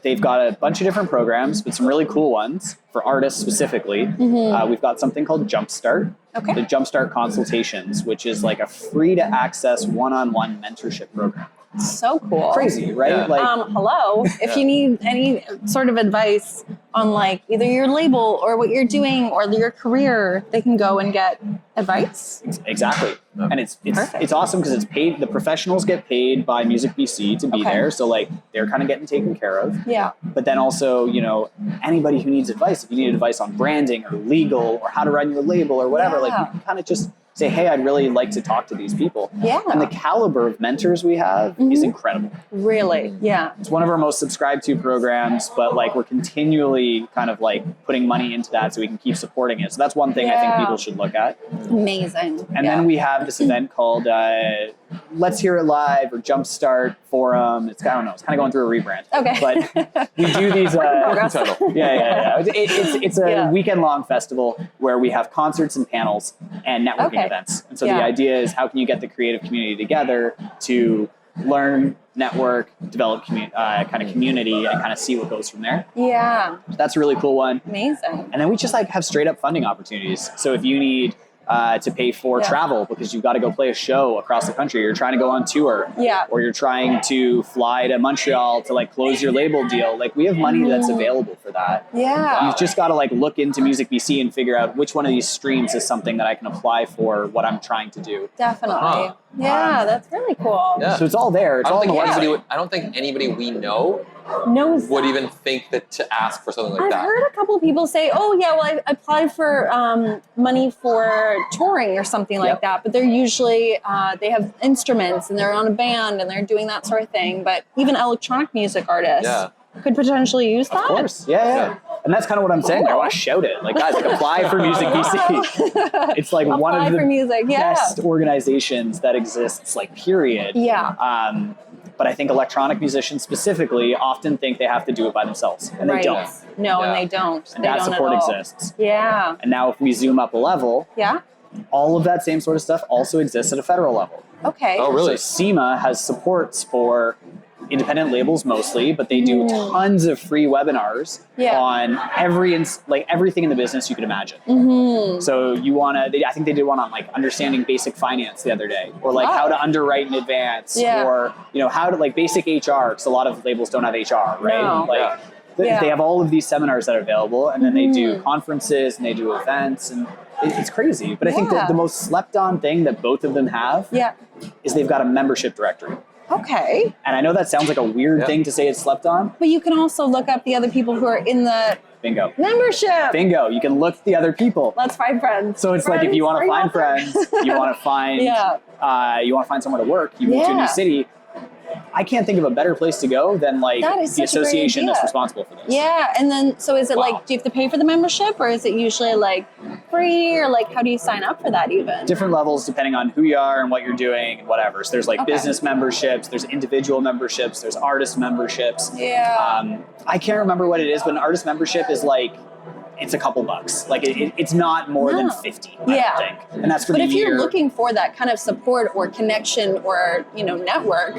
They've got a bunch of different programs, but some really cool ones for artists specifically. We've got something called Jumpstart. The Jumpstart Consultations, which is like a free to access one-on-one mentorship program. So cool. Crazy, right? Like, hello. If you need any sort of advice on like either your label or what you're doing or your career, they can go and get advice. Exactly. And it's awesome because it's paid. The professionals get paid by Music BC to be there. So like they're kind of getting taken care of. But then also, anybody who needs advice, if you need advice on branding or legal or how to run your label or whatever, like you can kind of just say, hey, I'd really like to talk to these people. And the caliber of mentors we have is incredible. Really? It's one of our most subscribed to programs, but like we're continually kind of like putting money into that so we can keep supporting it. So that's one thing I think people should look at. Amazing. And then we have this event called Let's Hear It Live or Jumpstart Forum. I don't know. It's kind of going through a rebrand. But we do these. It's a weekend-long festival where we have concerts and panels and networking events. And so the idea is, how can you get the creative community together to learn, network, develop kind of community, and kind of see what goes from there. Yeah. So that's a really cool one. Amazing. And then we just like have straight up funding opportunities. So if you need to pay for travel because you've got to go play a show across the country, you're trying to go on tour, or you're trying to fly to Montreal to like close your label deal, like we have money that's available for that. You've just got to like look into Music BC and figure out which one of these streams is something that I can apply for what I'm trying to do. Definitely. That's really cool. So it's all there. It's all on the website. I don't think anybody we know knows would that. even think that to ask for something like I've that. heard a couple of people say, oh yeah, well I applied for money for touring or something like that, but they're usually, they have instruments and they're on a band and they're doing that sort of thing, but even electronic music artists could potentially use that. Of course, and that's kind of what I'm saying. I want to shout it. Like, guys, like, apply for Music BC. It's like one of the best organizations that exists, like, period. But I think electronic musicians specifically often think they have to do it by themselves, and they don't. No, and they don't. And they that don't support at all. exists. And now if we zoom up a level, all of that same sort of stuff also exists at a federal level. Oh, really? So SEMA has supports for independent labels mostly, but they do tons of free webinars on everything in the business you could imagine. So you want to, I think they did one on like understanding basic finance the other day, or like how to underwrite in advance, or how to like basic HR, because a lot of labels don't have HR, right? They have all of these seminars that are available, and then they do conferences and they do events, and it's crazy. But I think that the most slept on thing that both of them have is they've got a membership directory. And I know that sounds like a weird thing to say it's slept on. But you can also look up the other people who are in the membership. Bingo. You can look at the other people. Let's find friends. So it's like if you want to find friends, you want to find you want to find somewhere to work, you move to a new city. I can't think of a better place to go than like the association that's responsible for this. And then so is it like, do you have to pay for the membership, or is it usually like free, or like how do you sign up for that even? Different levels depending on who you are and what you're doing and whatever. So there's like business memberships, there's individual memberships, there's artist memberships. I can't remember what it is, but an artist membership is like, it's a couple bucks. Like it's not more than 50, I don't think. And that's for the year. But if you're looking for that kind of support or connection or, network,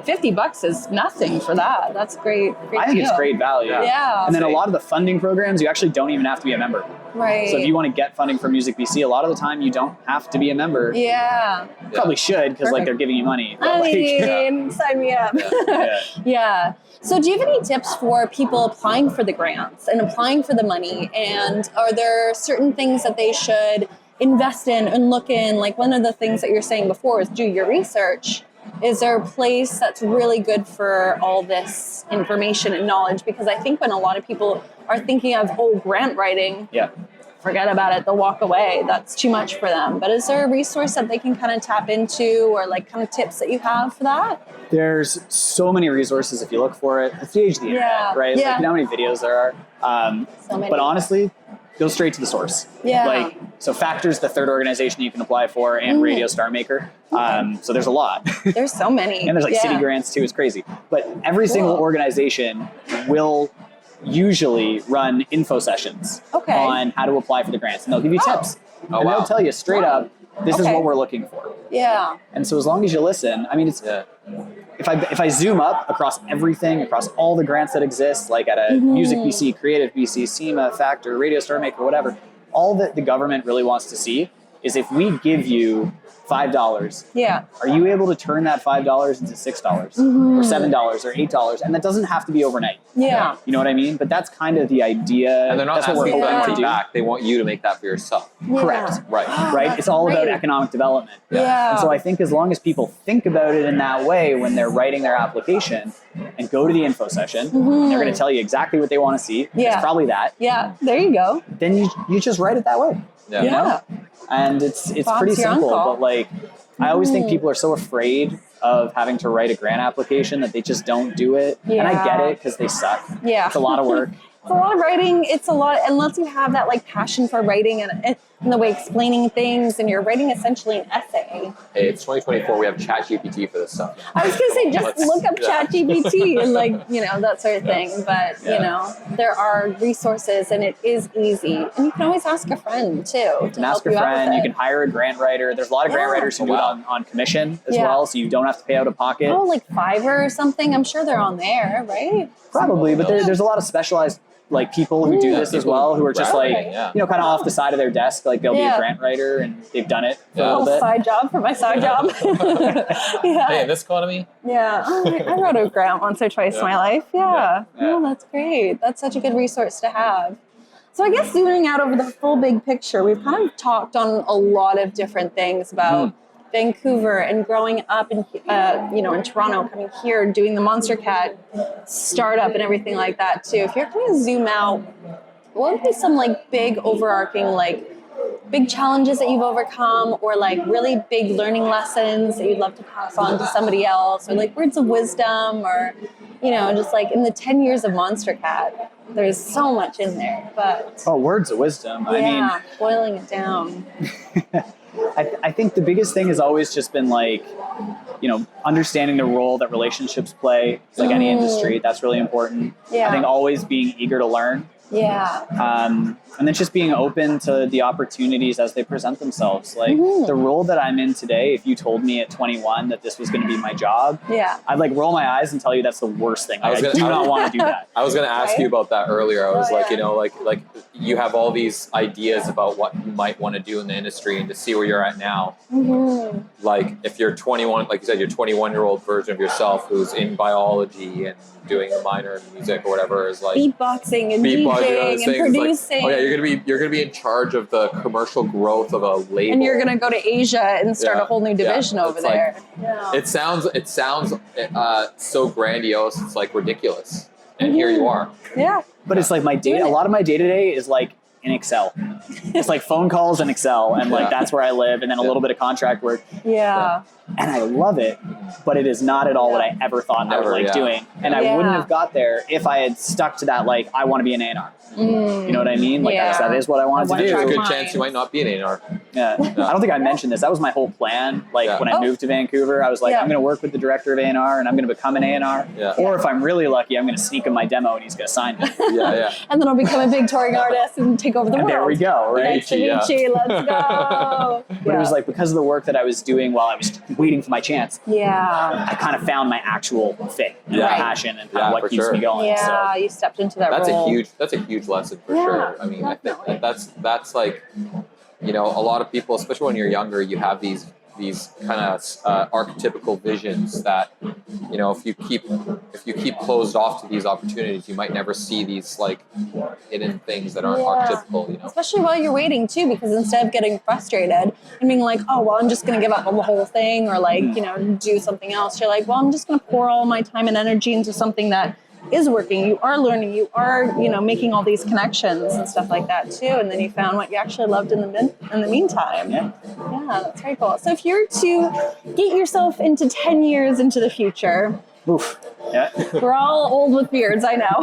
$50 is nothing for that. That's great. I think it's great value. And then a lot of the funding programs, you actually don't even have to be a member. So if you want to get funding from Music BC, a lot of the time you don't have to be a member. Probably should, because like they're giving you money. But, sign me up. So do you have any tips for people applying for the grants and applying for the money? And are there certain things that they should invest in and look in? Like one of the things that you're saying before is do your research. Is there a place that's really good for all this information and knowledge? Because I think when a lot of people are thinking of, grant writing, forget about it, they'll walk away. That's too much for them. But is there a resource that they can kind of tap into, or like kind of tips that you have for that? There's so many resources if you look for it. It's the age of the internet, right? Like, you know how many videos there are? So many. But honestly, go straight to the source. So Factor's the third organization you can apply for, and Radio Star Maker. So there's a lot. There's so many. And there's like city grants too. It's crazy. But every single organization will usually run info sessions on how to apply for the grants, and they'll give you tips. And they'll tell you straight up, this is what we're looking for. And so as long as you listen, I mean, it's if I zoom up across everything, across all the grants that exist, like at a Music BC, Creative BC, SEMA, Factor, Radio Star Maker, whatever, all that the government really wants to see is if we give you $5, are you able to turn that $5 into $6 or $7 or $8? And that doesn't have to be overnight. You know what I mean? But that's kind of the idea. And they're not asking for that money back. They want you to make that for yourself. Correct. Right. It's all about economic development. Yeah. And so I think as long as people think about it in that way when they're writing their application and go to the info session, they're going to tell you exactly what they want to see. Yeah. It's probably that. Yeah. There you go. Then you just write it that way. Yeah. You know? And it's pretty simple, but like I always think people are so afraid of having to write a grant application that they just don't do it. Yeah. And I get it because they suck. Yeah. It's a lot of work. It's a lot of writing. It's a lot, unless you have that like passion for writing, and in the way explaining things, and you're writing essentially an essay. Hey, it's 2024. We have ChatGPT for this stuff. I was going to say, just look up ChatGPT and that sort of thing. But, there are resources and it is easy. And you can always ask a friend too. You can ask a friend, you can hire a grant writer. There's a lot of grant writers who do it on commission as well, so you don't have to pay out of pocket. Oh, like Fiverr or something? I'm sure they're on there, right? Probably, but there's a lot of specialized people who do this as well, who are just kind of off the side of their desk, like they'll be a grant writer and they've done it for a little bit. Side job for my side job. Hey, in this economy? Yeah. I wrote a grant once or twice in my life. Yeah. Oh, that's great. That's such a good resource to have. So I guess zooming out over the full big picture, we've kind of talked on a lot of different things about Vancouver and growing up in in Toronto, coming here, doing the Monstercat startup and everything like that too. If you're going to zoom out, what would be some big overarching big challenges that you've overcome, or really big learning lessons that you'd love to pass on to somebody else, or words of wisdom, or just in the 10 years of Monstercat? There's so much in there, but words of wisdom. I mean, boiling it down. I think the biggest thing has always just been understanding the role that relationships play. It's like any industry, that's really important. I think always being eager to learn. And then just being open to the opportunities as they present themselves. The role that I'm in today, if you told me at 21 that this was going to be my job, I'd roll my eyes and tell you that's the worst thing. I do not want to do that. I was going to ask you about that earlier. I was you have all these ideas about what you might want to do in the industry, and to see where you're at now. If you're 21, like you said, your 21-year-old version of yourself who's in biology and doing a minor in music or whatever is beatboxing and DJing and producing. You're gonna be in charge of the commercial growth of a label, and you're gonna go to Asia and start a whole new division over there. It sounds so grandiose. It's ridiculous, and here you are. But it's my day. A lot of my day to day is in Excel. It's phone calls in Excel, and that's where I live, and then a little bit of contract work. And I love it, but it is not at all what I ever thought I would like doing. And I wouldn't have got there if I had stuck to that, I want to be an A&R. You know what I mean? That is what I wanted to do. There's a good chance you might not be an A&R. I don't think I mentioned this. That was my whole plan. When I moved to Vancouver, I was I'm going to work with the director of A&R, and I'm going to become an A&R. Or if I'm really lucky, I'm going to sneak him my demo, and he's going to sign me. And then I'll become a big touring artist and take over the world. There we go, right? Let's go. But it was because of the work that I was doing while I was waiting for my chance. I kind of found my actual fit and my passion and what keeps me going. You stepped into that role. That's a huge lesson for sure. I mean, I think that's a lot of people, especially when you're younger, you have these kind of archetypical visions that if you keep closed off to these opportunities, you might never see these hidden things that aren't archetypical. Especially while you're waiting too, because instead of getting frustrated and being I'm just going to give up on the whole thing, or do something else, you're I'm just going to pour all my time and energy into something that is working. You are learning, you are making all these connections and stuff like that too, and then you found what you actually loved in the meantime. That's very cool. So if you're to get yourself into 10 years into the future, we're all old with beards, I know.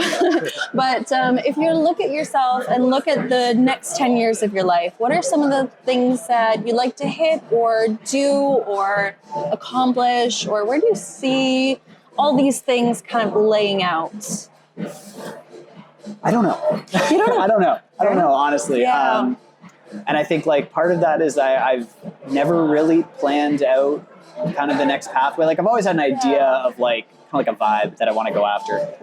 But if you look at yourself and look at the next 10 years of your life, what are some of the things that you'd like to hit or do or accomplish, or where do you see all these things kind of laying out? I don't know. You don't know? I don't know, honestly. And I think part of that is I've never really planned out kind of the next pathway. I've always had an idea of kind of a vibe that I want to go after.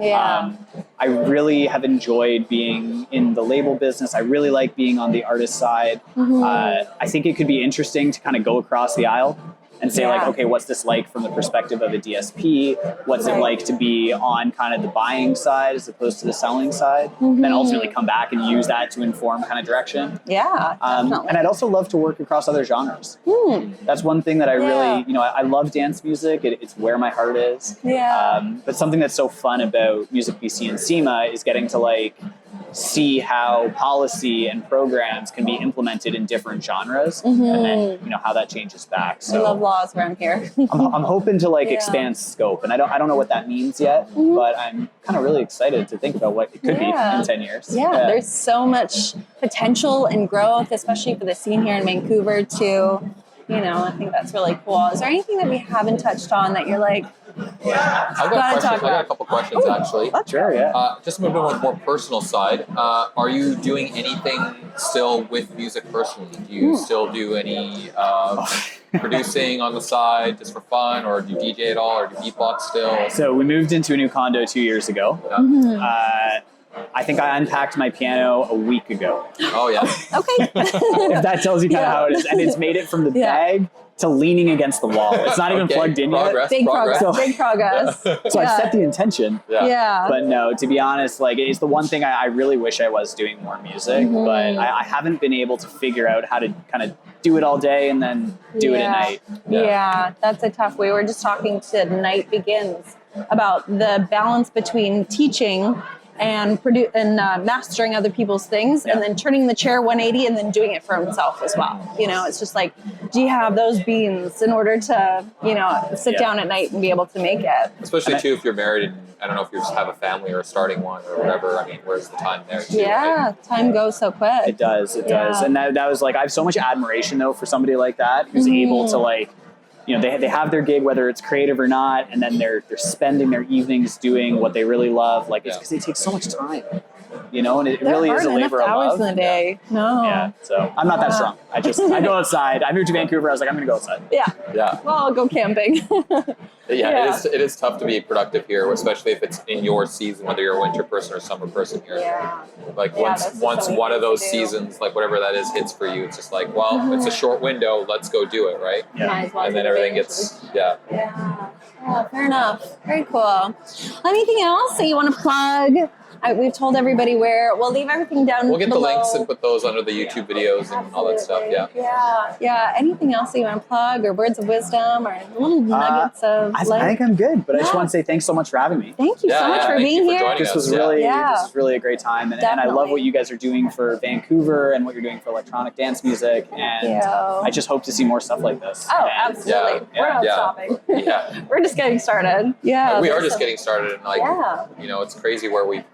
I really have enjoyed being in the label business. I really like being on the artist side. I think it could be interesting to kind of go across the aisle and say okay, what's this like from the perspective of a DSP? What's it like to be on kind of the buying side as opposed to the selling side? Then ultimately come back and use that to inform kind of direction. And I'd also love to work across other genres. That's one thing that I really, I love dance music. It's where my heart is. But something that's so fun about Music BC and SEMA is getting to see how policy and programs can be implemented in different genres, and then how that changes back. So I love laws around here. I'm hoping to Yeah. expand scope, and I don't know what that means yet, but I'm kind of really excited to think about what it could be in 10 years. Yeah, there's so much potential and growth, especially for the scene here in Vancouver too. I think that's really cool. Is there anything that we haven't touched on that you're like, I've got a couple questions actually. Sure, yeah. Just moving on to a more personal side. Are you doing anything still with music personally? Do you still do any producing on the side just for fun, or do you DJ at all, or do you beatbox still? So we moved into a new condo 2 years ago. I think I unpacked my piano a week ago. Oh yeah. okay. If that tells you kind of how it is. And it's made it from the bag to leaning against the wall. It's not even plugged in yet. Big progress. Big progress. So I set the intention. Yeah. But no, to be honest, it's the one thing I really wish I was doing more music, but I haven't been able to figure out how to kind of do it all day and then do it at night. Yeah, that's a tough way. We were just talking to Night Begins about the balance between teaching and mastering other people's things, and then turning the chair 180 and then doing it for himself as well. It's just like, do you have those beans in order to, sit down at night and be able to make it? Especially too if you're married and I don't know if you just have a family or starting one or whatever. I mean, where's the time there too? Yeah, right? time goes so quick. It does. And that was I have so much admiration though for somebody like that who's able to they have their gig, whether it's creative or not, and then they're spending their evenings doing what they really love. It's because it takes so much time, and it really is a labor of love. Hours in the day. No. Yeah. So I'm not that strong. I go outside. I moved to Vancouver. I was like, I'm going to go outside. Yeah. Yeah. Well, I'll go camping. It is tough to be productive here, especially if it's in your season, whether you're a winter person or summer person here. Yeah. Once one of those seasons, whatever that is, hits for you, it's just it's a short window. Let's go do it, right? Yeah. And then everything gets Yeah. Fair enough. Very cool. Anything else that you want to plug? We've told everybody where. We'll leave everything down below. We'll get the links and put those under the YouTube videos and all that stuff. Yeah. Anything else that you want to plug, or words of wisdom, or little nuggets of I think I'm good, but I just want to say thanks so much for having me. Thank you so much for being here. This was really a great time, and I love what you guys are doing for Vancouver and what you're doing for electronic dance music, and I just hope to see more stuff like this. Oh, absolutely. We're not stopping. Yeah. We're just getting started. Yeah. We are just getting started, and it's crazy where we've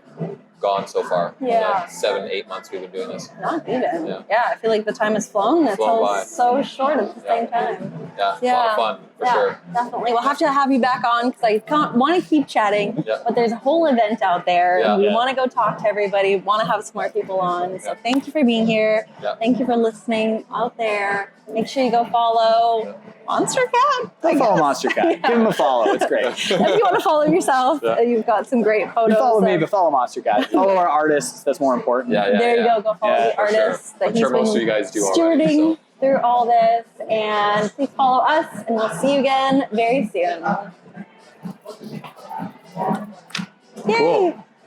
gone so far. 7-8 months we've been doing this. Not even. Yeah, I feel like the time has flown. It's all so short at the same time. Yeah, it's a lot of fun for sure. Definitely. We'll have to have you back on because I want to keep chatting, but there's a whole event out there, and we want to go talk to everybody, want to have some more people on. So thank you for being here. Thank you for listening out there. Make sure you go follow Monstercat. Go follow Monstercat. Give him a follow. It's great. If you want to follow yourself, you've got some great photos. You follow me, but follow Monstercat. Follow our artists. That's more important. There you go. Go follow the artists that he's been most of you guys do stewarding through all this. And please follow us, and we'll see you again very soon. Yay! Cool.